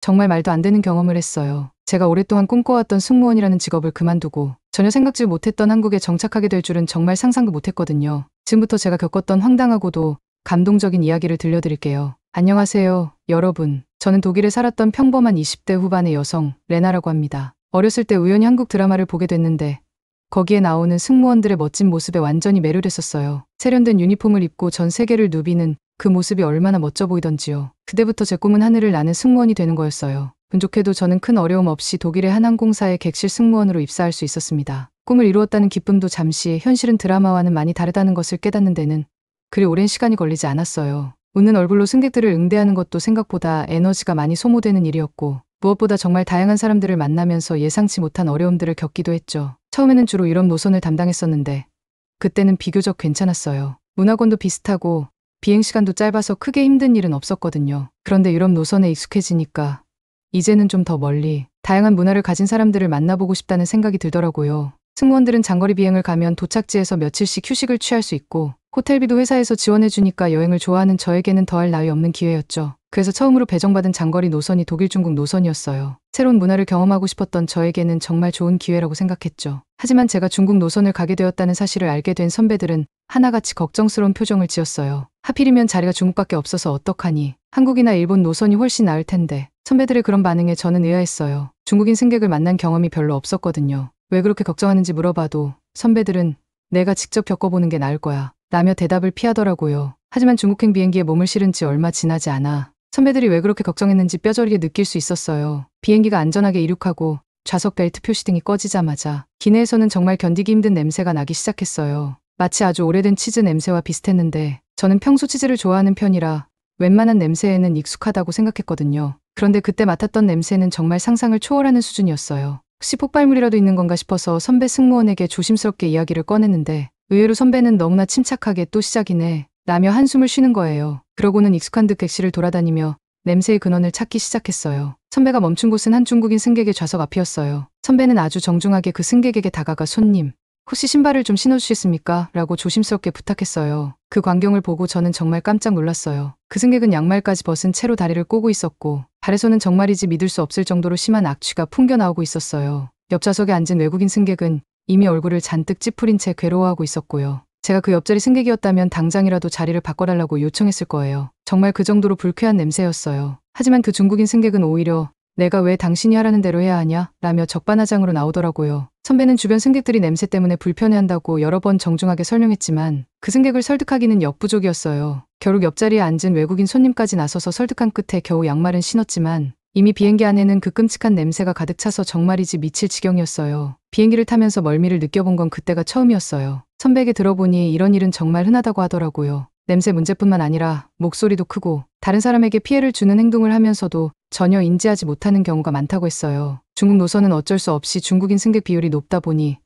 정말 말도 안 되는 경험을 했어요. 제가 오랫동안 꿈꿔왔던 승무원이라는 직업을 그만두고 전혀 생각지 못했던 한국에 정착하게 될 줄은 정말 상상도 못했거든요. 지금부터 제가 겪었던 황당하고도 감동적인 이야기를 들려드릴게요. 안녕하세요, 여러분. 저는 독일에 살았던 평범한 20대 후반의 여성, 레나라고 합니다. 어렸을 때 우연히 한국 드라마를 보게 됐는데 거기에 나오는 승무원들의 멋진 모습에 완전히 매료됐었어요. 세련된 유니폼을 입고 전 세계를 누비는 그 모습이 얼마나 멋져 보이던지요. 그때부터 제 꿈은 하늘을 나는 승무원이 되는 거였어요. 운 좋게도 저는 큰 어려움 없이 독일의 한 항공사에 객실 승무원으로 입사할 수 있었습니다. 꿈을 이루었다는 기쁨도 잠시, 현실은 드라마와는 많이 다르다는 것을 깨닫는 데는 그리 오랜 시간이 걸리지 않았어요. 웃는 얼굴로 승객들을 응대하는 것도 생각보다 에너지가 많이 소모되는 일이었고, 무엇보다 정말 다양한 사람들을 만나면서 예상치 못한 어려움들을 겪기도 했죠. 처음에는 주로 유럽 노선을 담당했었는데 그때는 비교적 괜찮았어요. 문화권도 비슷하고 비행시간도 짧아서 크게 힘든 일은 없었거든요. 그런데 유럽 노선에 익숙해지니까 이제는 좀 더 멀리 다양한 문화를 가진 사람들을 만나보고 싶다는 생각이 들더라고요. 승무원들은 장거리 비행을 가면 도착지에서 며칠씩 휴식을 취할 수 있고 호텔비도 회사에서 지원해주니까 여행을 좋아하는 저에게는 더할 나위 없는 기회였죠. 그래서 처음으로 배정받은 장거리 노선이 독일 중국 노선이었어요. 새로운 문화를 경험하고 싶었던 저에게는 정말 좋은 기회라고 생각했죠. 하지만 제가 중국 노선을 가게 되었다는 사실을 알게 된 선배들은 하나같이 걱정스러운 표정을 지었어요. 하필이면 자리가 중국밖에 없어서 어떡하니? 한국이나 일본 노선이 훨씬 나을 텐데. 선배들의 그런 반응에 저는 의아했어요. 중국인 승객을 만난 경험이 별로 없었거든요. 왜 그렇게 걱정하는지 물어봐도 선배들은 내가 직접 겪어보는 게 나을 거야 라며 대답을 피하더라고요. 하지만 중국행 비행기에 몸을 실은 지 얼마 지나지 않아 선배들이 왜 그렇게 걱정했는지 뼈저리게 느낄 수 있었어요. 비행기가 안전하게 이륙하고 좌석 벨트 표시등이 꺼지자마자 기내에서는 정말 견디기 힘든 냄새가 나기 시작했어요. 마치 아주 오래된 치즈 냄새와 비슷했는데 저는 평소 치즈를 좋아하는 편이라 웬만한 냄새에는 익숙하다고 생각했거든요. 그런데 그때 맡았던 냄새는 정말 상상을 초월하는 수준이었어요. 혹시 폭발물이라도 있는 건가 싶어서 선배 승무원에게 조심스럽게 이야기를 꺼냈는데 의외로 선배는 너무나 침착하게 또 시작이네 라며 한숨을 쉬는 거예요. 그러고는 익숙한 듯 객실을 돌아다니며 냄새의 근원을 찾기 시작했어요. 선배가 멈춘 곳은 한 중국인 승객의 좌석 앞이었어요. 선배는 아주 정중하게 그 승객에게 다가가 손님, 혹시 신발을 좀 신어주시겠습니까? 라고 조심스럽게 부탁했어요. 그 광경을 보고 저는 정말 깜짝 놀랐어요. 그 승객은 양말까지 벗은 채로 다리를 꼬고 있었고 발에서는 정말이지 믿을 수 없을 정도로 심한 악취가 풍겨나오고 있었어요. 옆 좌석에 앉은 외국인 승객은 이미 얼굴을 잔뜩 찌푸린 채 괴로워하고 있었고요. 제가 그 옆자리 승객이었다면 당장이라도 자리를 바꿔달라고 요청했을 거예요. 정말 그 정도로 불쾌한 냄새였어요. 하지만 그 중국인 승객은 오히려 내가 왜 당신이 하라는 대로 해야 하냐? 라며 적반하장으로 나오더라고요. 선배는 주변 승객들이 냄새 때문에 불편해한다고 여러 번 정중하게 설명했지만 그 승객을 설득하기는 역부족이었어요. 결국 옆자리에 앉은 외국인 손님까지 나서서 설득한 끝에 겨우 양말은 신었지만 이미 비행기 안에는 그 끔찍한 냄새가 가득 차서 정말이지 미칠 지경이었어요. 비행기를 타면서 멀미를 느껴본 건 그때가 처음이었어요. 선배에게 들어보니 이런 일은 정말 흔하다고 하더라고요. 냄새 문제뿐만 아니라 목소리도 크고 다른 사람에게 피해를 주는 행동을 하면서도 전혀 인지하지 못하는 경우가 많다고 했어요. 중국 노선은 어쩔 수 없이 중국인 승객 비율이 높다 보니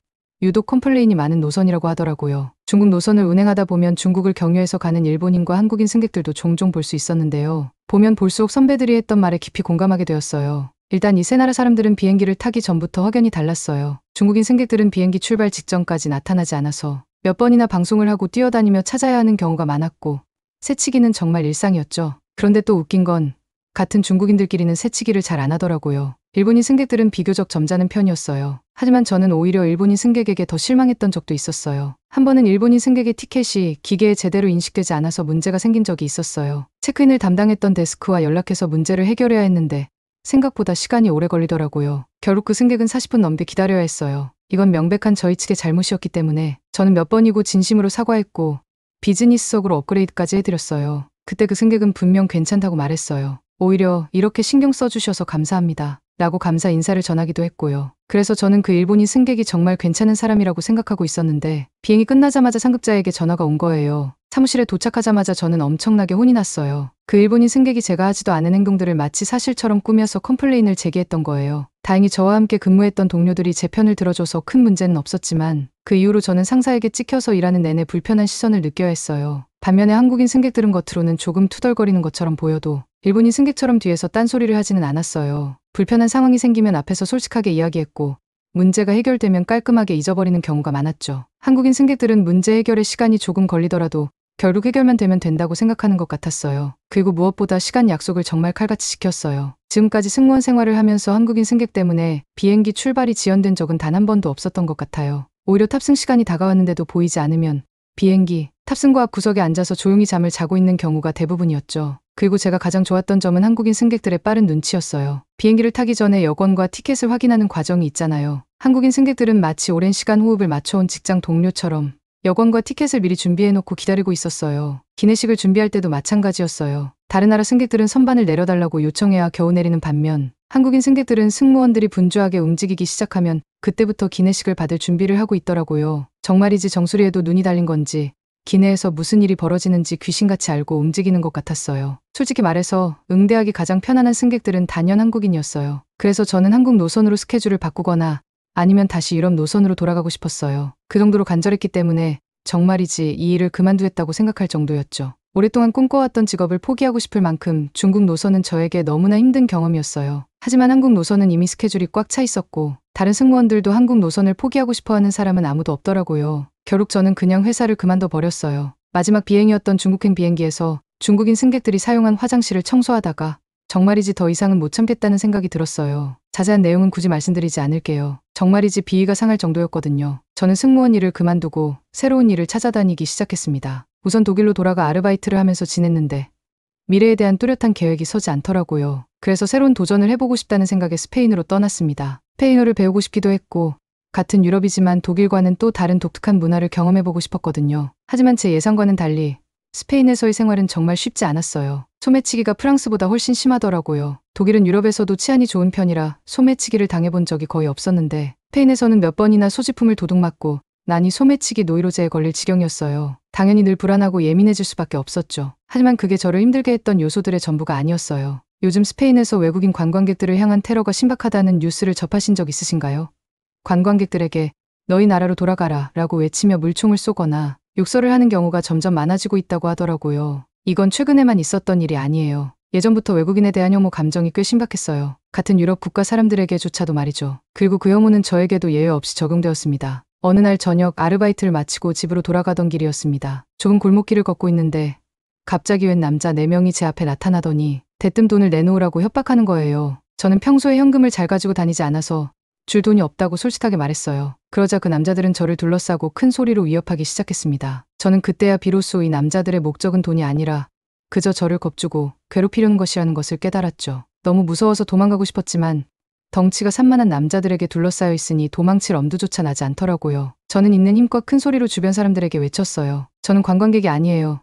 유독 컴플레인이 많은 노선이라고 하더라고요. 중국 노선을 운행하다 보면 중국을 경유해서 가는 일본인과 한국인 승객들도 종종 볼 수 있었는데요. 보면 볼수록 선배들이 했던 말에 깊이 공감하게 되었어요. 일단 이 세 나라 사람들은 비행기를 타기 전부터 확연히 달랐어요. 중국인 승객들은 비행기 출발 직전까지 나타나지 않아서 몇 번이나 방송을 하고 뛰어다니며 찾아야 하는 경우가 많았고 새치기는 정말 일상이었죠. 그런데 또 웃긴 건 같은 중국인들끼리는 새치기를 잘 안 하더라고요. 일본인 승객들은 비교적 점잖은 편이었어요. 하지만 저는 오히려 일본인 승객에게 더 실망했던 적도 있었어요. 한 번은 일본인 승객의 티켓이 기계에 제대로 인식되지 않아서 문제가 생긴 적이 있었어요. 체크인을 담당했던 데스크와 연락해서 문제를 해결해야 했는데 생각보다 시간이 오래 걸리더라고요. 결국 그 승객은 40분 넘게 기다려야 했어요. 이건 명백한 저희 측의 잘못이었기 때문에 저는 몇 번이고 진심으로 사과했고 비즈니스석으로 업그레이드까지 해드렸어요. 그때 그 승객은 분명 괜찮다고 말했어요. 오히려 이렇게 신경 써주셔서 감사합니다 라고 감사 인사를 전하기도 했고요. 그래서 저는 그 일본인 승객이 정말 괜찮은 사람이라고 생각하고 있었는데 비행이 끝나자마자 상급자에게 전화가 온 거예요. 사무실에 도착하자마자 저는 엄청나게 혼이 났어요. 그 일본인 승객이 제가 하지도 않은 행동들을 마치 사실처럼 꾸며서 컴플레인을 제기했던 거예요. 다행히 저와 함께 근무했던 동료들이 제 편을 들어줘서 큰 문제는 없었지만 그 이후로 저는 상사에게 찍혀서 일하는 내내 불편한 시선을 느껴야 했어요. 반면에 한국인 승객들은 겉으로는 조금 투덜거리는 것처럼 보여도 일본인 승객처럼 뒤에서 딴소리를 하지는 않았어요. 불편한 상황이 생기면 앞에서 솔직하게 이야기했고 문제가 해결되면 깔끔하게 잊어버리는 경우가 많았죠. 한국인 승객들은 문제 해결에 시간이 조금 걸리더라도 결국 해결만 되면 된다고 생각하는 것 같았어요. 그리고 무엇보다 시간 약속을 정말 칼같이 지켰어요. 지금까지 승무원 생활을 하면서 한국인 승객 때문에 비행기 출발이 지연된 적은 단 한 번도 없었던 것 같아요. 오히려 탑승 시간이 다가왔는데도 보이지 않으면 비행기 탑승구 앞 구석에 앉아서 조용히 잠을 자고 있는 경우가 대부분이었죠. 그리고 제가 가장 좋았던 점은 한국인 승객들의 빠른 눈치였어요. 비행기를 타기 전에 여권과 티켓을 확인하는 과정이 있잖아요. 한국인 승객들은 마치 오랜 시간 호흡을 맞춰온 직장 동료처럼 여권과 티켓을 미리 준비해놓고 기다리고 있었어요. 기내식을 준비할 때도 마찬가지였어요. 다른 나라 승객들은 선반을 내려달라고 요청해야 겨우 내리는 반면 한국인 승객들은 승무원들이 분주하게 움직이기 시작하면 그때부터 기내식을 받을 준비를 하고 있더라고요. 정말이지 정수리에도 눈이 달린 건지 기내에서 무슨 일이 벌어지는지 귀신같이 알고 움직이는 것 같았어요. 솔직히 말해서 응대하기 가장 편안한 승객들은 단연 한국인이었어요. 그래서 저는 한국 노선으로 스케줄을 바꾸거나 아니면 다시 유럽 노선으로 돌아가고 싶었어요. 그 정도로 간절했기 때문에 정말이지 이 일을 그만두겠다고 생각할 정도였죠. 오랫동안 꿈꿔왔던 직업을 포기하고 싶을 만큼 중국 노선은 저에게 너무나 힘든 경험이었어요. 하지만 한국 노선은 이미 스케줄이 꽉 차 있었고 다른 승무원들도 한국 노선을 포기하고 싶어하는 사람은 아무도 없더라고요. 결국 저는 그냥 회사를 그만둬 버렸어요. 마지막 비행이었던 중국행 비행기에서 중국인 승객들이 사용한 화장실을 청소하다가 정말이지 더 이상은 못 참겠다는 생각이 들었어요. 자세한 내용은 굳이 말씀드리지 않을게요. 정말이지 비위가 상할 정도였거든요. 저는 승무원 일을 그만두고 새로운 일을 찾아다니기 시작했습니다. 우선 독일로 돌아가 아르바이트를 하면서 지냈는데 미래에 대한 뚜렷한 계획이 서지 않더라고요. 그래서 새로운 도전을 해보고 싶다는 생각에 스페인으로 떠났습니다. 스페인어를 배우고 싶기도 했고 같은 유럽이지만 독일과는 또 다른 독특한 문화를 경험해보고 싶었거든요. 하지만 제 예상과는 달리 스페인에서의 생활은 정말 쉽지 않았어요. 소매치기가 프랑스보다 훨씬 심하더라고요. 독일은 유럽에서도 치안이 좋은 편이라 소매치기를 당해본 적이 거의 없었는데 스페인에서는 몇 번이나 소지품을 도둑맞고 난이 소매치기 노이로제에 걸릴 지경이었어요. 당연히 늘 불안하고 예민해질 수밖에 없었죠. 하지만 그게 저를 힘들게 했던 요소들의 전부가 아니었어요. 요즘 스페인에서 외국인 관광객들을 향한 테러가 심각하다는 뉴스를 접하신 적 있으신가요? 관광객들에게 너희 나라로 돌아가라 라고 외치며 물총을 쏘거나 욕설을 하는 경우가 점점 많아지고 있다고 하더라고요. 이건 최근에만 있었던 일이 아니에요. 예전부터 외국인에 대한 혐오 감정이 꽤 심각했어요. 같은 유럽 국가 사람들에게조차도 말이죠. 그리고 그 혐오는 저에게도 예외 없이 적용되었습니다. 어느 날 저녁 아르바이트를 마치고 집으로 돌아가던 길이었습니다. 좁은 골목길을 걷고 있는데 갑자기 웬 남자 4명이 제 앞에 나타나더니 대뜸 돈을 내놓으라고 협박하는 거예요. 저는 평소에 현금을 잘 가지고 다니지 않아서 줄 돈이 없다고 솔직하게 말했어요. 그러자 그 남자들은 저를 둘러싸고 큰 소리로 위협하기 시작했습니다. 저는 그때야 비로소 이 남자들의 목적은 돈이 아니라 그저 저를 겁주고 괴롭히려는 것이라는 것을 깨달았죠. 너무 무서워서 도망가고 싶었지만 덩치가 산만한 남자들에게 둘러싸여 있으니 도망칠 엄두조차 나지 않더라고요. 저는 있는 힘껏 큰 소리로 주변 사람들에게 외쳤어요. 저는 관광객이 아니에요.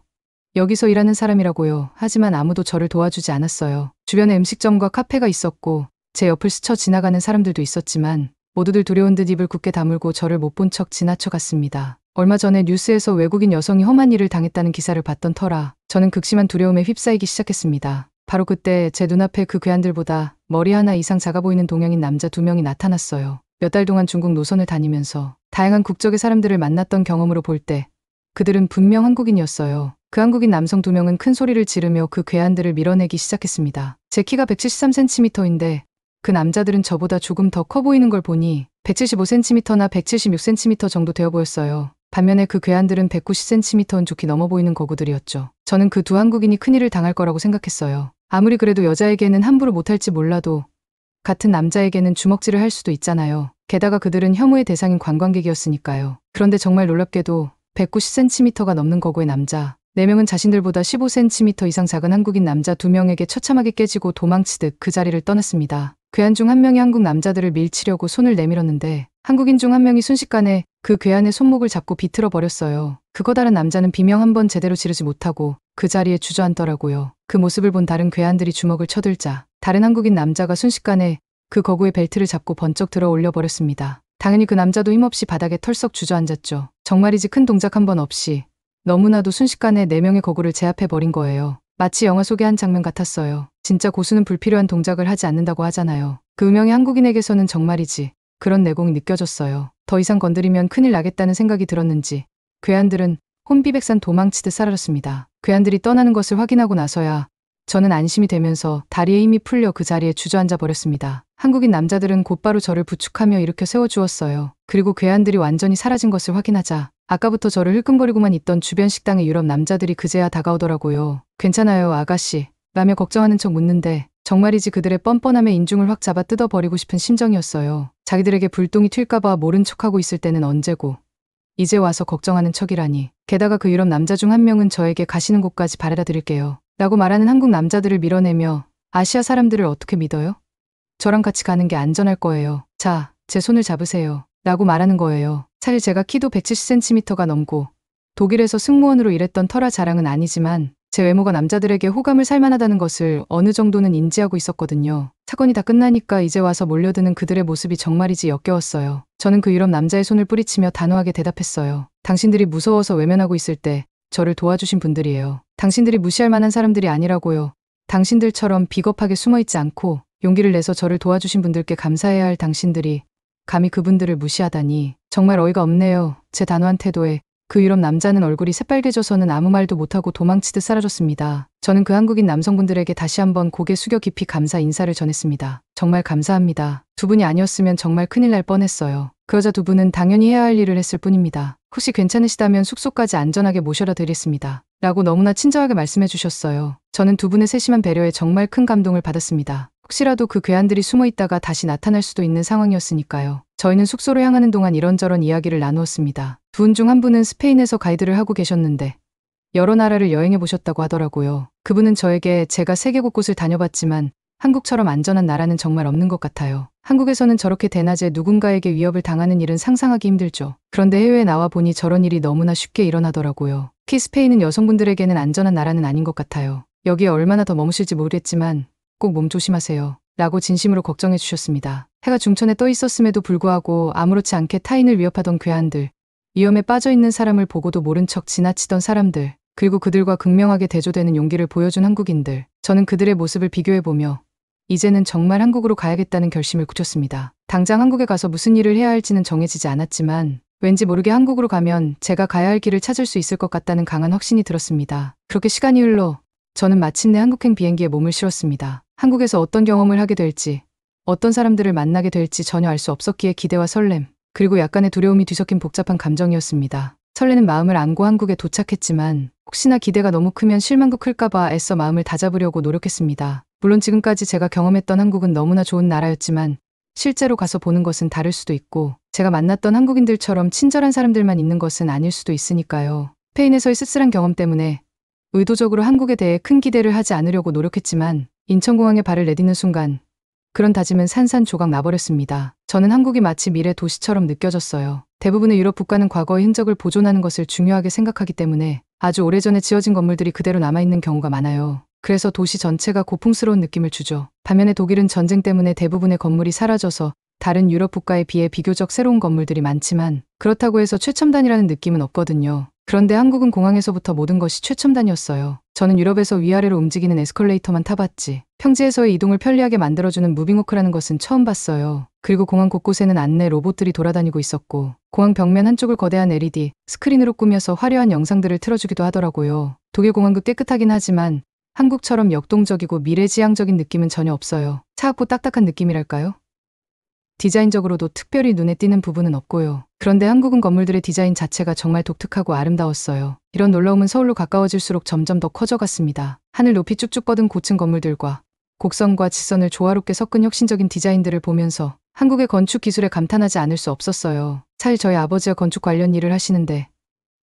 여기서 일하는 사람이라고요. 하지만 아무도 저를 도와주지 않았어요. 주변에 음식점과 카페가 있었고 제 옆을 스쳐 지나가는 사람들도 있었지만 모두들 두려운 듯 입을 굳게 다물고 저를 못 본 척 지나쳐갔습니다. 얼마 전에 뉴스에서 외국인 여성이 험한 일을 당했다는 기사를 봤던 터라 저는 극심한 두려움에 휩싸이기 시작했습니다. 바로 그때 제 눈앞에 그 괴한들보다 머리 하나 이상 작아 보이는 동양인 남자 2명이 나타났어요. 몇 달 동안 중국 노선을 다니면서 다양한 국적의 사람들을 만났던 경험으로 볼 때 그들은 분명 한국인이었어요. 그 한국인 남성 2명은 큰 소리를 지르며 그 괴한들을 밀어내기 시작했습니다. 제 키가 173cm인데 그 남자들은 저보다 조금 더 커 보이는 걸 보니 175cm나 176cm 정도 되어 보였어요. 반면에 그 괴한들은 190cm는 좋게 넘어 보이는 거구들이었죠. 저는 그 두 한국인이 큰일을 당할 거라고 생각했어요. 아무리 그래도 여자에게는 함부로 못할지 몰라도 같은 남자에게는 주먹질을 할 수도 있잖아요. 게다가 그들은 혐오의 대상인 관광객이었으니까요. 그런데 정말 놀랍게도 190cm가 넘는 거구의 남자 4명은 자신들보다 15cm 이상 작은 한국인 남자 2명에게 처참하게 깨지고 도망치듯 그 자리를 떠났습니다. 괴한 중 한 명이 한국 남자들을 밀치려고 손을 내밀었는데 한국인 중 한 명이 순식간에 그 괴한의 손목을 잡고 비틀어 버렸어요. 그 커다란 남자는 비명 한 번 제대로 지르지 못하고 그 자리에 주저앉더라고요. 그 모습을 본 다른 괴한들이 주먹을 쳐들자 다른 한국인 남자가 순식간에 그 거구의 벨트를 잡고 번쩍 들어 올려버렸습니다. 당연히 그 남자도 힘없이 바닥에 털썩 주저앉았죠. 정말이지 큰 동작 한 번 없이 너무나도 순식간에 4명의 거구를 제압해버린 거예요. 마치 영화 속의 한 장면 같았어요. 진짜 고수는 불필요한 동작을 하지 않는다고 하잖아요. 그 유명의 한국인에게서는 정말이지 그런 내공이 느껴졌어요. 더 이상 건드리면 큰일 나겠다는 생각이 들었는지 괴한들은 혼비백산 도망치듯 사라졌습니다. 괴한들이 떠나는 것을 확인하고 나서야 저는 안심이 되면서 다리에 힘이 풀려 그 자리에 주저앉아 버렸습니다. 한국인 남자들은 곧바로 저를 부축하며 일으켜 세워주었어요. 그리고 괴한들이 완전히 사라진 것을 확인하자 아까부터 저를 흘끔거리고만 있던 주변 식당의 유럽 남자들이 그제야 다가오더라고요. 괜찮아요, 아가씨. 라며 걱정하는 척 묻는데 정말이지 그들의 뻔뻔함에 인중을 확 잡아 뜯어버리고 싶은 심정이었어요. 자기들에게 불똥이 튈까봐 모른 척하고 있을 때는 언제고 이제 와서 걱정하는 척이라니. 게다가 그 유럽 남자 중 한 명은 저에게 가시는 곳까지 바래다 드릴게요 라고 말하는 한국 남자들을 밀어내며 아시아 사람들을 어떻게 믿어요? 저랑 같이 가는 게 안전할 거예요. 자, 제 손을 잡으세요 라고 말하는 거예요. 사실 제가 키도 170cm가 넘고 독일에서 승무원으로 일했던 터라 자랑은 아니지만 제 외모가 남자들에게 호감을 살만하다는 것을 어느 정도는 인지하고 있었거든요. 사건이 다 끝나니까 이제 와서 몰려드는 그들의 모습이 정말이지 역겨웠어요. 저는 그 유럽 남자의 손을 뿌리치며 단호하게 대답했어요. 당신들이 무서워서 외면하고 있을 때 저를 도와주신 분들이에요. 당신들이 무시할 만한 사람들이 아니라고요. 당신들처럼 비겁하게 숨어있지 않고 용기를 내서 저를 도와주신 분들께 감사해야 할 당신들이 감히 그분들을 무시하다니 정말 어이가 없네요. 제 단호한 태도에 그 유럽 남자는 얼굴이 새빨개져서는 아무 말도 못하고 도망치듯 사라졌습니다. 저는 그 한국인 남성분들에게 다시 한번 고개 숙여 깊이 감사 인사를 전했습니다. 정말 감사합니다. 두 분이 아니었으면 정말 큰일 날 뻔했어요. 그 여자 두 분은 당연히 해야 할 일을 했을 뿐입니다. 혹시 괜찮으시다면 숙소까지 안전하게 모셔다 드리겠습니다. 라고 너무나 친절하게 말씀해 주셨어요. 저는 두 분의 세심한 배려에 정말 큰 감동을 받았습니다. 혹시라도 그 괴한들이 숨어 있다가 다시 나타날 수도 있는 상황이었으니까요. 저희는 숙소로 향하는 동안 이런저런 이야기를 나누었습니다. 두 분 중 한 분은 스페인에서 가이드를 하고 계셨는데 여러 나라를 여행해 보셨다고 하더라고요. 그분은 저에게 제가 세계 곳곳을 다녀봤지만 한국처럼 안전한 나라는 정말 없는 것 같아요. 한국에서는 저렇게 대낮에 누군가에게 위협을 당하는 일은 상상하기 힘들죠. 그런데 해외에 나와 보니 저런 일이 너무나 쉽게 일어나더라고요. 특히 스페인은 여성분들에게는 안전한 나라는 아닌 것 같아요. 여기에 얼마나 더 머무실지 모르겠지만 꼭 몸 조심하세요. 라고 진심으로 걱정해 주셨습니다. 해가 중천에 떠 있었음에도 불구하고 아무렇지 않게 타인을 위협하던 괴한들, 위험에 빠져있는 사람을 보고도 모른 척 지나치던 사람들, 그리고 그들과 극명하게 대조되는 용기를 보여준 한국인들. 저는 그들의 모습을 비교해보며 이제는 정말 한국으로 가야겠다는 결심을 굳혔습니다. 당장 한국에 가서 무슨 일을 해야 할지는 정해지지 않았지만 왠지 모르게 한국으로 가면 제가 가야 할 길을 찾을 수 있을 것 같다는 강한 확신이 들었습니다. 그렇게 시간이 흘러 저는 마침내 한국행 비행기에 몸을 실었습니다. 한국에서 어떤 경험을 하게 될지, 어떤 사람들을 만나게 될지 전혀 알 수 없었기에 기대와 설렘, 그리고 약간의 두려움이 뒤섞인 복잡한 감정이었습니다. 설레는 마음을 안고 한국에 도착했지만 혹시나 기대가 너무 크면 실망도 클까봐 애써 마음을 다잡으려고 노력했습니다. 물론 지금까지 제가 경험했던 한국은 너무나 좋은 나라였지만 실제로 가서 보는 것은 다를 수도 있고 제가 만났던 한국인들처럼 친절한 사람들만 있는 것은 아닐 수도 있으니까요. 스페인에서의 쓸쓸한 경험 때문에 의도적으로 한국에 대해 큰 기대를 하지 않으려고 노력했지만 인천공항에 발을 내딛는 순간 그런 다짐은 산산조각 나버렸습니다. 저는 한국이 마치 미래 도시처럼 느껴졌어요. 대부분의 유럽 국가는 과거의 흔적을 보존하는 것을 중요하게 생각하기 때문에 아주 오래전에 지어진 건물들이 그대로 남아있는 경우가 많아요. 그래서 도시 전체가 고풍스러운 느낌을 주죠. 반면에 독일은 전쟁 때문에 대부분의 건물이 사라져서 다른 유럽 국가에 비해 비교적 새로운 건물들이 많지만 그렇다고 해서 최첨단이라는 느낌은 없거든요. 그런데 한국은 공항에서부터 모든 것이 최첨단이었어요. 저는 유럽에서 위아래로 움직이는 에스컬레이터만 타봤지 평지에서의 이동을 편리하게 만들어주는 무빙워크라는 것은 처음 봤어요. 그리고 공항 곳곳에는 안내 로봇들이 돌아다니고 있었고 공항 벽면 한쪽을 거대한 LED 스크린으로 꾸며서 화려한 영상들을 틀어주기도 하더라고요. 독일 공항도 깨끗하긴 하지만 한국처럼 역동적이고 미래지향적인 느낌은 전혀 없어요. 차갑고 딱딱한 느낌이랄까요? 디자인적으로도 특별히 눈에 띄는 부분은 없고요. 그런데 한국은 건물들의 디자인 자체가 정말 독특하고 아름다웠어요. 이런 놀라움은 서울로 가까워질수록 점점 더 커져갔습니다. 하늘 높이 쭉쭉 뻗은 고층 건물들과 곡선과 직선을 조화롭게 섞은 혁신적인 디자인들을 보면서 한국의 건축 기술에 감탄하지 않을 수 없었어요. 사실 저희 아버지가 건축 관련 일을 하시는데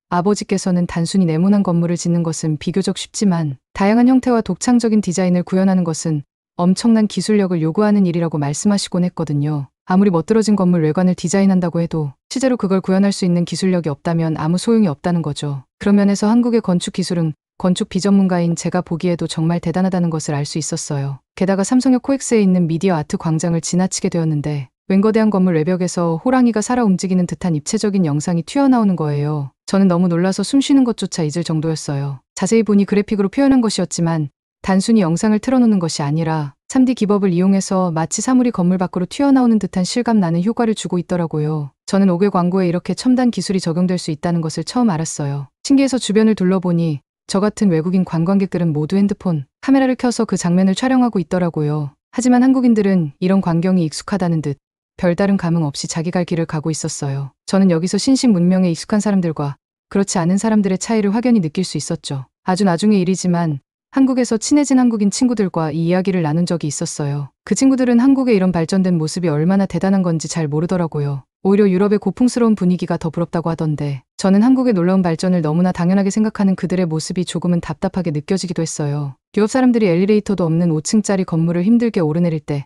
아버지께서는 단순히 네모난 건물을 짓는 것은 비교적 쉽지만 다양한 형태와 독창적인 디자인을 구현하는 것은 엄청난 기술력을 요구하는 일이라고 말씀하시곤 했거든요. 아무리 멋들어진 건물 외관을 디자인한다고 해도 실제로 그걸 구현할 수 있는 기술력이 없다면 아무 소용이 없다는 거죠. 그런 면에서 한국의 건축 기술은 건축 비전문가인 제가 보기에도 정말 대단하다는 것을 알 수 있었어요. 게다가 삼성역 코엑스에 있는 미디어 아트 광장을 지나치게 되었는데 웬거대한 건물 외벽에서 호랑이가 살아 움직이는 듯한 입체적인 영상이 튀어나오는 거예요. 저는 너무 놀라서 숨 쉬는 것조차 잊을 정도였어요. 자세히 보니 그래픽으로 표현한 것이었지만 단순히 영상을 틀어놓는 것이 아니라 3D 기법을 이용해서 마치 사물이 건물 밖으로 튀어나오는 듯한 실감 나는 효과를 주고 있더라고요. 저는 5개 광고에 이렇게 첨단 기술이 적용될 수 있다는 것을 처음 알았어요. 신기해서 주변을 둘러보니 저 같은 외국인 관광객들은 모두 핸드폰, 카메라를 켜서 그 장면을 촬영하고 있더라고요. 하지만 한국인들은 이런 광경이 익숙하다는 듯 별다른 감흥 없이 자기 갈 길을 가고 있었어요. 저는 여기서 신식 문명에 익숙한 사람들과 그렇지 않은 사람들의 차이를 확연히 느낄 수 있었죠. 아주 나중의 일이지만 한국에서 친해진 한국인 친구들과 이 이야기를 나눈 적이 있었어요. 그 친구들은 한국의 이런 발전된 모습이 얼마나 대단한 건지 잘 모르더라고요. 오히려 유럽의 고풍스러운 분위기가 더 부럽다고 하던데 저는 한국의 놀라운 발전을 너무나 당연하게 생각하는 그들의 모습이 조금은 답답하게 느껴지기도 했어요. 유럽 사람들이 엘리베이터도 없는 5층짜리 건물을 힘들게 오르내릴 때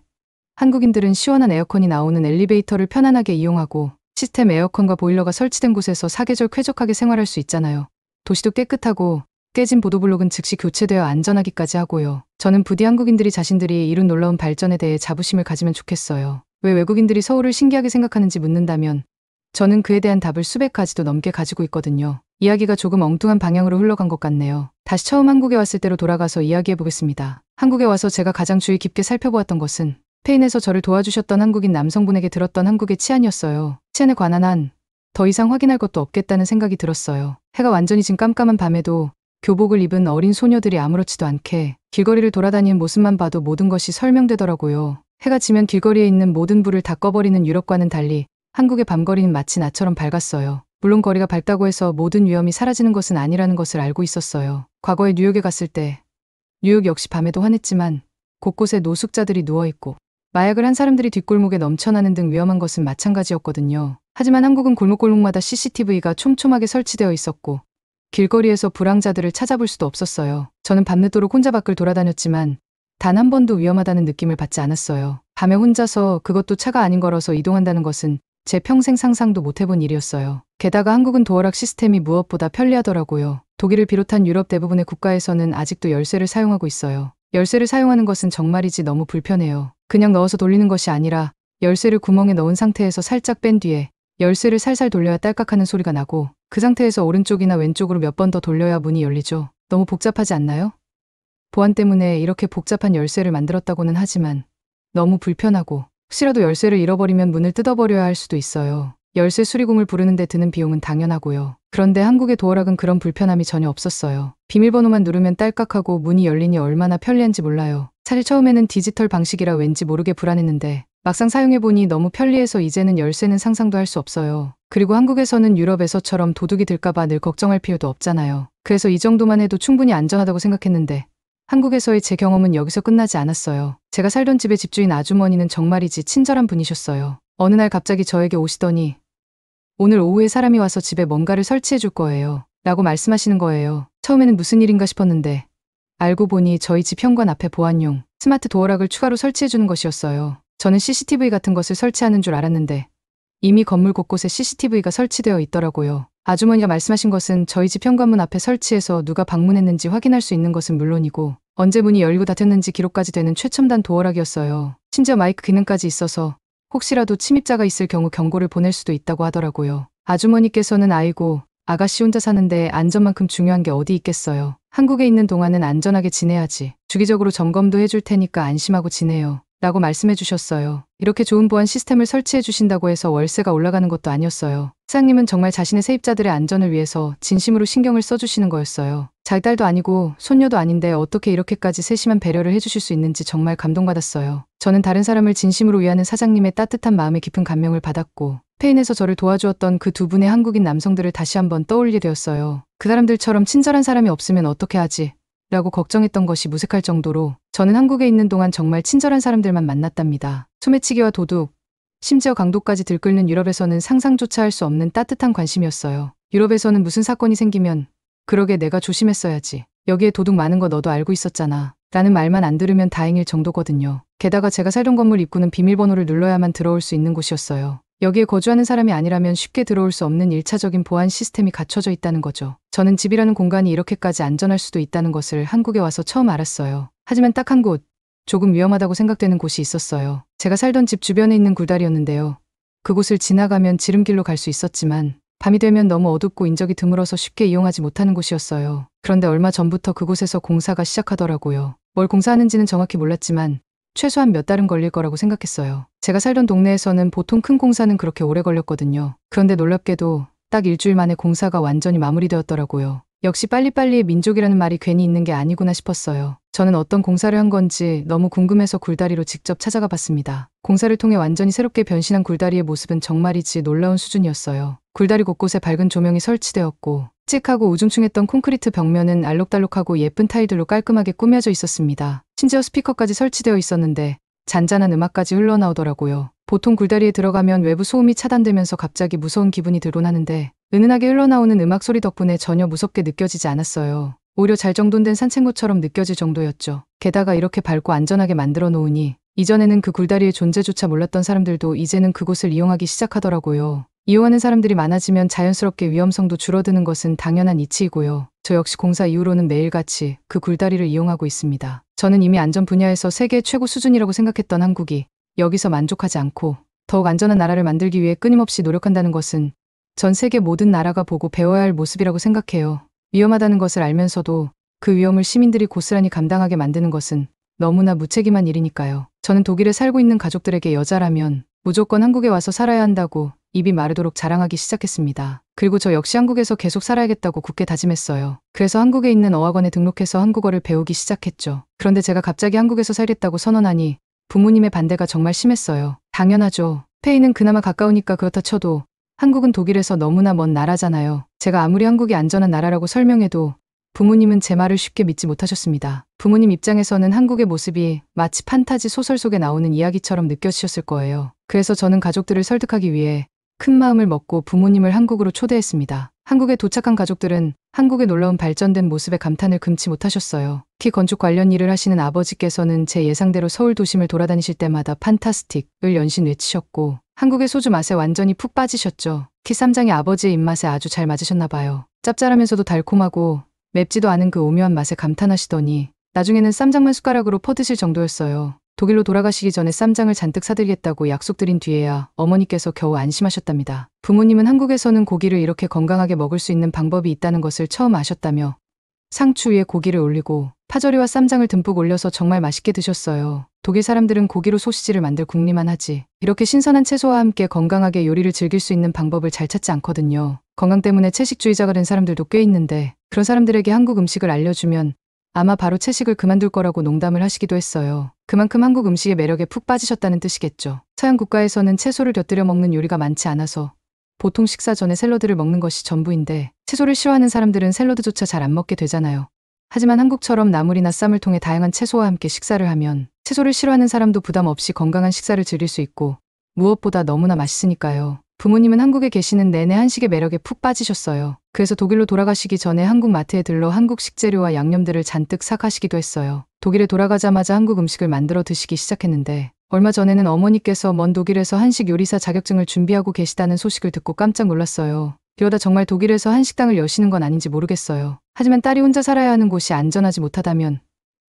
한국인들은 시원한 에어컨이 나오는 엘리베이터를 편안하게 이용하고 시스템 에어컨과 보일러가 설치된 곳에서 사계절 쾌적하게 생활할 수 있잖아요. 도시도 깨끗하고 깨진 보도블록은 즉시 교체되어 안전하기까지 하고요. 저는 부디 한국인들이 자신들이 이룬 놀라운 발전에 대해 자부심을 가지면 좋겠어요. 왜 외국인들이 서울을 신기하게 생각하는지 묻는다면 저는 그에 대한 답을 수백 가지도 넘게 가지고 있거든요. 이야기가 조금 엉뚱한 방향으로 흘러간 것 같네요. 다시 처음 한국에 왔을 때로 돌아가서 이야기해 보겠습니다. 한국에 와서 제가 가장 주의 깊게 살펴보았던 것은 스페인에서 저를 도와주셨던 한국인 남성분에게 들었던 한국의 치안이었어요. 치안에 관한 한 더 이상 확인할 것도 없겠다는 생각이 들었어요. 해가 완전히 진 깜깜한 밤에도 교복을 입은 어린 소녀들이 아무렇지도 않게 길거리를 돌아다니는 모습만 봐도 모든 것이 설명되더라고요. 해가 지면 길거리에 있는 모든 불을 다 꺼버리는 유럽과는 달리 한국의 밤거리는 마치 나처럼 밝았어요. 물론 거리가 밝다고 해서 모든 위험이 사라지는 것은 아니라는 것을 알고 있었어요. 과거에 뉴욕에 갔을 때 뉴욕 역시 밤에도 환했지만 곳곳에 노숙자들이 누워있고 마약을 한 사람들이 뒷골목에 넘쳐나는 등 위험한 것은 마찬가지였거든요. 하지만 한국은 골목골목마다 CCTV가 촘촘하게 설치되어 있었고 길거리에서 불황자들을 찾아볼 수도 없었어요. 저는 밤늦도록 혼자 밖을 돌아다녔지만 단 한 번도 위험하다는 느낌을 받지 않았어요. 밤에 혼자서 그것도 차가 아닌 걸어서 이동한다는 것은 제 평생 상상도 못해본 일이었어요. 게다가 한국은 도어락 시스템이 무엇보다 편리하더라고요. 독일을 비롯한 유럽 대부분의 국가에서는 아직도 열쇠를 사용하고 있어요. 열쇠를 사용하는 것은 정말이지 너무 불편해요. 그냥 넣어서 돌리는 것이 아니라 열쇠를 구멍에 넣은 상태에서 살짝 뺀 뒤에 열쇠를 살살 돌려야 딸깍하는 소리가 나고 그 상태에서 오른쪽이나 왼쪽으로 몇 번 더 돌려야 문이 열리죠. 너무 복잡하지 않나요? 보안 때문에 이렇게 복잡한 열쇠를 만들었다고는 하지만 너무 불편하고 혹시라도 열쇠를 잃어버리면 문을 뜯어버려야 할 수도 있어요. 열쇠 수리공을 부르는데 드는 비용은 당연하고요. 그런데 한국의 도어락은 그런 불편함이 전혀 없었어요. 비밀번호만 누르면 딸깍하고 문이 열리니 얼마나 편리한지 몰라요. 사실 처음에는 디지털 방식이라 왠지 모르게 불안했는데 막상 사용해보니 너무 편리해서 이제는 열쇠는 상상도 할 수 없어요. 그리고 한국에서는 유럽에서처럼 도둑이 들까봐 늘 걱정할 필요도 없잖아요. 그래서 이 정도만 해도 충분히 안전하다고 생각했는데 한국에서의 제 경험은 여기서 끝나지 않았어요. 제가 살던 집의 집주인 아주머니는 정말이지 친절한 분이셨어요. 어느 날 갑자기 저에게 오시더니 오늘 오후에 사람이 와서 집에 뭔가를 설치해 줄 거예요. 라고 말씀하시는 거예요. 처음에는 무슨 일인가 싶었는데 알고 보니 저희 집 현관 앞에 보안용 스마트 도어락을 추가로 설치해 주는 것이었어요. 저는 CCTV 같은 것을 설치하는 줄 알았는데 이미 건물 곳곳에 CCTV가 설치되어 있더라고요. 아주머니가 말씀하신 것은 저희 집 현관문 앞에 설치해서 누가 방문했는지 확인할 수 있는 것은 물론이고 언제 문이 열리고 닫혔는지 기록까지 되는 최첨단 도어락이었어요. 심지어 마이크 기능까지 있어서 혹시라도 침입자가 있을 경우 경고를 보낼 수도 있다고 하더라고요. 아주머니께서는 아이고 아가씨 혼자 사는데 안전만큼 중요한 게 어디 있겠어요. 한국에 있는 동안은 안전하게 지내야지. 주기적으로 점검도 해줄 테니까 안심하고 지내요. 라고 말씀해 주셨어요. 이렇게 좋은 보안 시스템을 설치해 주신다고 해서 월세가 올라가는 것도 아니었어요. 사장님은 정말 자신의 세입자들의 안전을 위해서 진심으로 신경을 써주시는 거였어요. 자기 딸도 아니고 손녀도 아닌데 어떻게 이렇게까지 세심한 배려를 해주실 수 있는지 정말 감동받았어요. 저는 다른 사람을 진심으로 위하는 사장님의 따뜻한 마음에 깊은 감명을 받았고 스페인에서 저를 도와주었던 그 두 분의 한국인 남성들을 다시 한번 떠올리게 되었어요. 그 사람들처럼 친절한 사람이 없으면 어떻게 하지? 라고 걱정했던 것이 무색할 정도로 저는 한국에 있는 동안 정말 친절한 사람들만 만났답니다. 소매치기와 도둑, 심지어 강도까지 들끓는 유럽에서는 상상조차 할 수 없는 따뜻한 관심이었어요. 유럽에서는 무슨 사건이 생기면 그러게 내가 조심했어야지. 여기에 도둑 많은 거 너도 알고 있었잖아. 라는 말만 안 들으면 다행일 정도거든요. 게다가 제가 살던 건물 입구는 비밀번호를 눌러야만 들어올 수 있는 곳이었어요. 여기에 거주하는 사람이 아니라면 쉽게 들어올 수 없는 1차적인 보안 시스템이 갖춰져 있다는 거죠. 저는 집이라는 공간이 이렇게까지 안전할 수도 있다는 것을 한국에 와서 처음 알았어요. 하지만 딱 한 곳, 조금 위험하다고 생각되는 곳이 있었어요. 제가 살던 집 주변에 있는 굴다리였는데요. 그곳을 지나가면 지름길로 갈 수 있었지만 밤이 되면 너무 어둡고 인적이 드물어서 쉽게 이용하지 못하는 곳이었어요. 그런데 얼마 전부터 그곳에서 공사가 시작하더라고요. 뭘 공사하는지는 정확히 몰랐지만 최소한 몇 달은 걸릴 거라고 생각했어요. 제가 살던 동네에서는 보통 큰 공사는 그렇게 오래 걸렸거든요. 그런데 놀랍게도 딱 일주일 만에 공사가 완전히 마무리되었더라고요. 역시 빨리빨리의 민족이라는 말이 괜히 있는 게 아니구나 싶었어요. 저는 어떤 공사를 한 건지 너무 궁금해서 굴다리로 직접 찾아가 봤습니다. 공사를 통해 완전히 새롭게 변신한 굴다리의 모습은 정말이지 놀라운 수준이었어요. 굴다리 곳곳에 밝은 조명이 설치되었고 칙하고 우중충했던 콘크리트 벽면은 알록달록하고 예쁜 타일들로 깔끔하게 꾸며져 있었습니다. 심지어 스피커까지 설치되어 있었는데 잔잔한 음악까지 흘러나오더라고요. 보통 굴다리에 들어가면 외부 소음이 차단되면서 갑자기 무서운 기분이 들곤 하는데 은은하게 흘러나오는 음악 소리 덕분에 전혀 무섭게 느껴지지 않았어요. 오히려 잘 정돈된 산책로처럼 느껴질 정도였죠. 게다가 이렇게 밝고 안전하게 만들어 놓으니 이전에는 그 굴다리의 존재조차 몰랐던 사람들도 이제는 그곳을 이용하기 시작하더라고요. 이용하는 사람들이 많아지면 자연스럽게 위험성도 줄어드는 것은 당연한 이치이고요. 저 역시 공사 이후로는 매일같이 그 굴다리를 이용하고 있습니다. 저는 이미 안전 분야에서 세계 최고 수준이라고 생각했던 한국이 여기서 만족하지 않고 더욱 안전한 나라를 만들기 위해 끊임없이 노력한다는 것은 전 세계 모든 나라가 보고 배워야 할 모습이라고 생각해요. 위험하다는 것을 알면서도 그 위험을 시민들이 고스란히 감당하게 만드는 것은 너무나 무책임한 일이니까요. 저는 독일에 살고 있는 가족들에게 여자라면 무조건 한국에 와서 살아야 한다고 입이 마르도록 자랑하기 시작했습니다. 그리고 저 역시 한국에서 계속 살아야겠다고 굳게 다짐했어요. 그래서 한국에 있는 어학원에 등록해서 한국어를 배우기 시작했죠. 그런데 제가 갑자기 한국에서 살겠다고 선언하니 부모님의 반대가 정말 심했어요. 당연하죠. 스페인은 그나마 가까우니까 그렇다 쳐도 한국은 독일에서 너무나 먼 나라잖아요. 제가 아무리 한국이 안전한 나라라고 설명해도 부모님은 제 말을 쉽게 믿지 못하셨습니다. 부모님 입장에서는 한국의 모습이 마치 판타지 소설 속에 나오는 이야기처럼 느껴지셨을 거예요. 그래서 저는 가족들을 설득하기 위해 큰 마음을 먹고 부모님을 한국으로 초대했습니다. 한국에 도착한 가족들은 한국의 놀라운 발전된 모습에 감탄을 금치 못하셨어요. 특히 건축 관련 일을 하시는 아버지께서는 제 예상대로 서울 도심을 돌아다니실 때마다 판타스틱을 연신 외치셨고 한국의 소주 맛에 완전히 푹 빠지셨죠. 특히 쌈장이 아버지의 입맛에 아주 잘 맞으셨나 봐요. 짭짤하면서도 달콤하고 맵지도 않은 그 오묘한 맛에 감탄하시더니 나중에는 쌈장만 숟가락으로 퍼드실 정도였어요. 독일로 돌아가시기 전에 쌈장을 잔뜩 사드리겠다고 약속드린 뒤에야 어머니께서 겨우 안심하셨답니다. 부모님은 한국에서는 고기를 이렇게 건강하게 먹을 수 있는 방법이 있다는 것을 처음 아셨다며 상추 위에 고기를 올리고 파절이와 쌈장을 듬뿍 올려서 정말 맛있게 드셨어요. 독일 사람들은 고기로 소시지를 만들 궁리만 하지 이렇게 신선한 채소와 함께 건강하게 요리를 즐길 수 있는 방법을 잘 찾지 않거든요. 건강 때문에 채식주의자가 된 사람들도 꽤 있는데 그런 사람들에게 한국 음식을 알려주면 아마 바로 채식을 그만둘 거라고 농담을 하시기도 했어요. 그만큼 한국 음식의 매력에 푹 빠지셨다는 뜻이겠죠. 서양 국가에서는 채소를 곁들여 먹는 요리가 많지 않아서 보통 식사 전에 샐러드를 먹는 것이 전부인데 채소를 싫어하는 사람들은 샐러드조차 잘 안 먹게 되잖아요. 하지만 한국처럼 나물이나 쌈을 통해 다양한 채소와 함께 식사를 하면 채소를 싫어하는 사람도 부담 없이 건강한 식사를 즐길 수 있고 무엇보다 너무나 맛있으니까요. 부모님은 한국에 계시는 내내 한식의 매력에 푹 빠지셨어요. 그래서 독일로 돌아가시기 전에 한국 마트에 들러 한국 식재료와 양념들을 잔뜩 사가시기도 했어요. 독일에 돌아가자마자 한국 음식을 만들어 드시기 시작했는데 얼마 전에는 어머니께서 먼 독일에서 한식 요리사 자격증을 준비하고 계시다는 소식을 듣고 깜짝 놀랐어요. 이러다 정말 독일에서 한식당을 여시는 건 아닌지 모르겠어요. 하지만 딸이 혼자 살아야 하는 곳이 안전하지 못하다면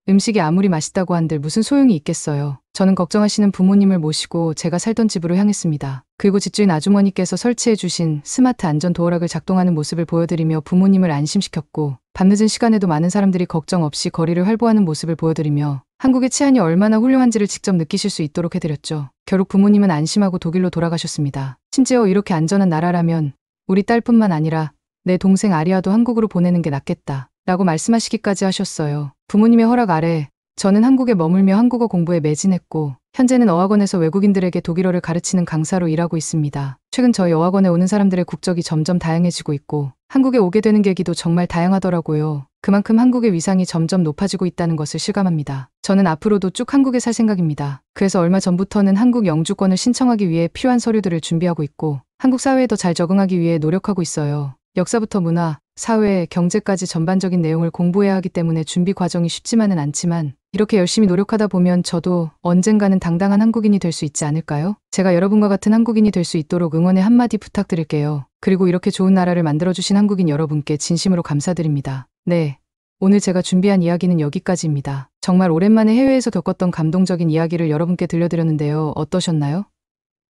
음식이 아무리 맛있다고 한들 무슨 소용이 있겠어요. 저는 걱정하시는 부모님을 모시고 제가 살던 집으로 향했습니다. 그리고 집주인 아주머니께서 설치해 주신 스마트 안전 도어락을 작동하는 모습을 보여드리며 부모님을 안심시켰고 밤늦은 시간에도 많은 사람들이 걱정 없이 거리를 활보하는 모습을 보여드리며 한국의 치안이 얼마나 훌륭한지를 직접 느끼실 수 있도록 해드렸죠. 결국 부모님은 안심하고 독일로 돌아가셨습니다. 심지어 이렇게 안전한 나라라면 우리 딸뿐만 아니라 내 동생 아리아도 한국으로 보내는 게 낫겠다 라고 말씀하시기까지 하셨어요. 부모님의 허락 아래 저는 한국에 머물며 한국어 공부에 매진했고 현재는 어학원에서 외국인들에게 독일어를 가르치는 강사로 일하고 있습니다. 최근 저희 어학원에 오는 사람들의 국적이 점점 다양해지고 있고 한국에 오게 되는 계기도 정말 다양하더라고요. 그만큼 한국의 위상이 점점 높아지고 있다는 것을 실감합니다. 저는 앞으로도 쭉 한국에 살 생각입니다. 그래서 얼마 전부터는 한국 영주권을 신청하기 위해 필요한 서류들을 준비하고 있고 한국 사회에 더 잘 적응하기 위해 노력하고 있어요. 역사부터 문화, 사회, 경제까지 전반적인 내용을 공부해야 하기 때문에 준비 과정이 쉽지만은 않지만 이렇게 열심히 노력하다 보면 저도 언젠가는 당당한 한국인이 될 수 있지 않을까요? 제가 여러분과 같은 한국인이 될 수 있도록 응원의 한마디 부탁드릴게요. 그리고 이렇게 좋은 나라를 만들어주신 한국인 여러분께 진심으로 감사드립니다. 네, 오늘 제가 준비한 이야기는 여기까지입니다. 정말 오랜만에 해외에서 겪었던 감동적인 이야기를 여러분께 들려드렸는데요. 어떠셨나요?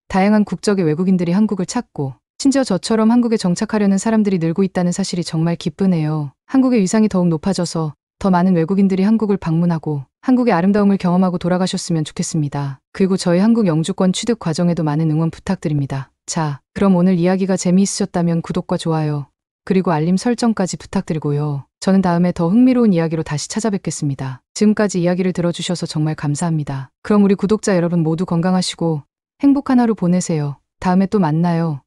다양한 국적의 외국인들이 한국을 찾고 심지어 저처럼 한국에 정착하려는 사람들이 늘고 있다는 사실이 정말 기쁘네요. 한국의 위상이 더욱 높아져서 더 많은 외국인들이 한국을 방문하고 한국의 아름다움을 경험하고 돌아가셨으면 좋겠습니다. 그리고 저희 한국 영주권 취득 과정에도 많은 응원 부탁드립니다. 자, 그럼 오늘 이야기가 재미있으셨다면 구독과 좋아요, 그리고 알림 설정까지 부탁드리고요. 저는 다음에 더 흥미로운 이야기로 다시 찾아뵙겠습니다. 지금까지 이야기를 들어주셔서 정말 감사합니다. 그럼 우리 구독자 여러분 모두 건강하시고 행복한 하루 보내세요. 다음에 또 만나요.